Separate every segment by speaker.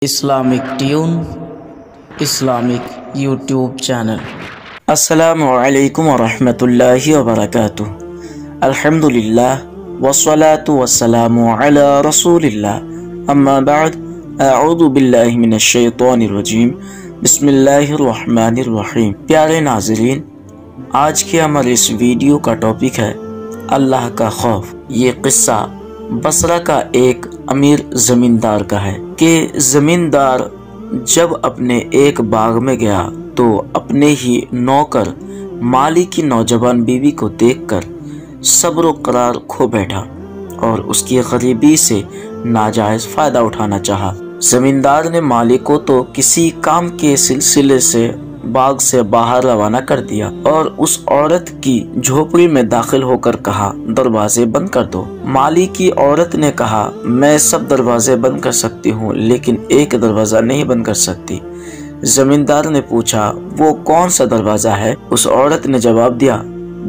Speaker 1: Islamic tune Islamic YouTube channel.
Speaker 2: السلام علیکم ورحمۃ اللہ وبرکاتہ۔ الحمدللہ والصلاة والسلام علی رسول اللہ، اما بعد، اعوذ باللہ من الشیطان الرجیم، بسم اللہ الرحمن الرحیم۔ پیارے ناظرین، آج کے ہمارے اس ویڈیو کا ٹاپک ہے اللہ کا خوف۔ یہ قصہ بصرہ کا ایک امیر زمیندار کا ہے کہ زمیندار جب اپنے ایک باغ میں گیا تو اپنے ہی نوکر مالی کی نوجوان بیوی کو دیکھ کر صبر و قرار کھو بیٹھا اور اس کی غریبی سے ناجائز فائدہ اٹھانا چاہا۔ زمیندار نے مالی کو تو کسی کام کے سلسلے سے باغ سے باہر روانہ کر دیا اور اس عورت کی جھوپڑی میں داخل ہو کر کہا، دروازے بند کر دو۔ مالی کی عورت نے کہا، میں سب دروازے بند کر سکتی ہوں لیکن ایک دروازہ نہیں بند کر سکتی۔ زمیندار نے پوچھا، وہ کون سا دروازہ ہے؟ اس عورت نے جواب دیا،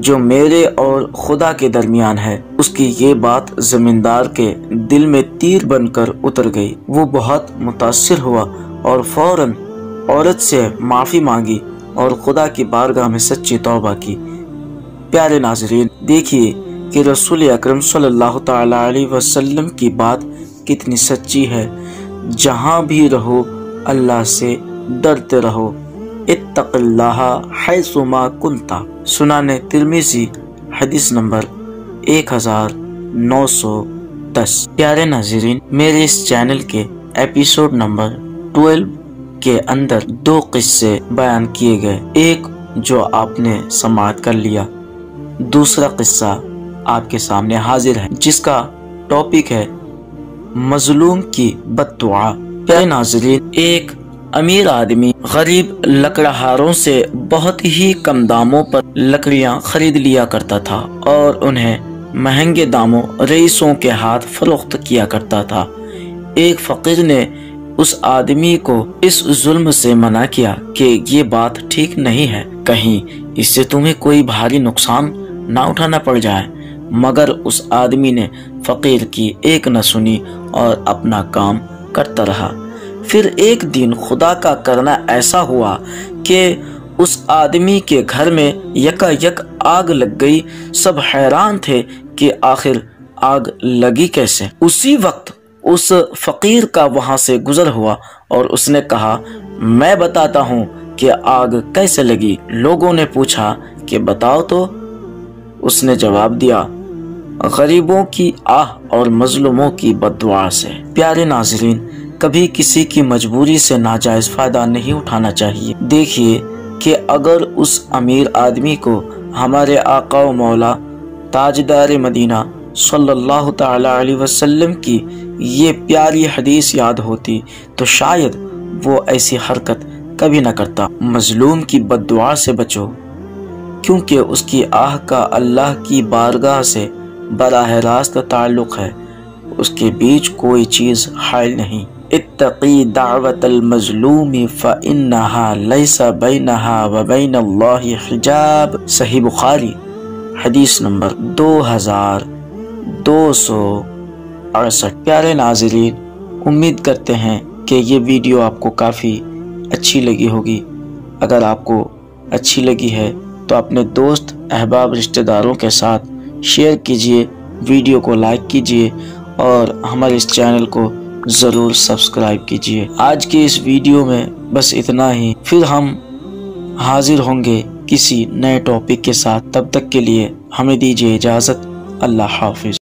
Speaker 2: جو میرے اور خدا کے درمیان ہے۔ اس کی یہ بات زمیندار کے دل میں تیر بن کر اتر گئی۔ وہ بہت متاثر ہوا اور فوراً عورت سے معافی مانگی اور خدا کی بارگاہ میں سچی توبہ کی۔ پیارے ناظرین، دیکھیے کہ رسول اکرم صلی اللہ تعالی علیہ وسلم کی بات کتنی سچی ہے۔ جہاں بھی رہو اللہ سے ڈرتے رہو، اتق اللہ حیث ما کنتا۔ سنن ترمذی حدیث نمبر 1910۔ پیارے ناظرین، میرے اس چینل کے ایپیسوڈ نمبر 12 کے اندر 2 قصے بیان کیے گئے، ایک جو آپ نے سماعت کر لیا، دوسرا قصہ آپ کے سامنے حاضر ہے جس کا ٹاپک ہے مظلوم کی بد دعا۔ پیارے ناظرین، ایک امیر آدمی غریب لکڑہاروں سے بہت ہی کم داموں پر لکڑیاں خرید لیا کرتا تھا اور انہیں مہنگے داموں رئیسوں کے ہاتھ فروخت کیا کرتا تھا۔ ایک فقیر نے اس آدمی کو اس ظلم سے منع کیا کہ یہ بات ٹھیک نہیں ہے، کہیں اس سے تمہیں کوئی بھاری نقصان نہ اٹھانا پڑ جائے، مگر اس آدمی نے فقیر کی ایک نہ سنی اور اپنا کام کرتا رہا۔ پھر ایک دن خدا کا کرنا ایسا ہوا کہ اس آدمی کے گھر میں یکا یک آگ لگ گئی۔ سب حیران تھے کہ آخر آگ لگی کیسے۔ اسی وقت اس فقیر کا وہاں سے گزر ہوا اور اس نے کہا، میں بتاتا ہوں کہ آگ کیسے لگی۔ لوگوں نے پوچھا کہ بتاؤ تو۔ اس نے جواب دیا، غریبوں کی آہ اور مظلوموں کی بد دعا سے۔ پیارے ناظرین، کبھی کسی کی مجبوری سے ناجائز فائدہ نہیں اٹھانا چاہیے۔ دیکھیے کہ اگر اس امیر آدمی کو ہمارے آقا و مولا تاجدار مدینہ صلی اللہ تعالی علیہ وسلم کی یہ پیاری حدیث یاد ہوتی تو شاید وہ ایسی حرکت کبھی نہ کرتا۔ مظلوم کی بد دعا سے بچو، کیونکہ اس کی آہ کا اللہ کی بارگاہ سے براہ راست تعلق ہے، اس کے بیچ کوئی چیز حائل نہیں۔ اتقی دعوت المظلوم فإنها ليس بينها وبين الله حجاب۔ صحیح بخاری حدیث نمبر 2268۔ پیارے ناظرین، امید کرتے ہیں کہ یہ ویڈیو آپ کو کافی اچھی لگی ہوگی۔ اگر آپ کو اچھی لگی ہے تو اپنے دوست احباب رشتہ داروں کے ساتھ شیئر کیجئے، ویڈیو کو لائک کیجئے اور ہمارے اس چینل کو ضرور سبسکرائب کیجئے۔ آج کے اس ویڈیو میں بس اتنا ہی، پھر ہم حاضر ہوں گے کسی نئے ٹاپک کے ساتھ۔ تب تک کے لیے ہمیں دیجیے اجازت۔ اللہ حافظ۔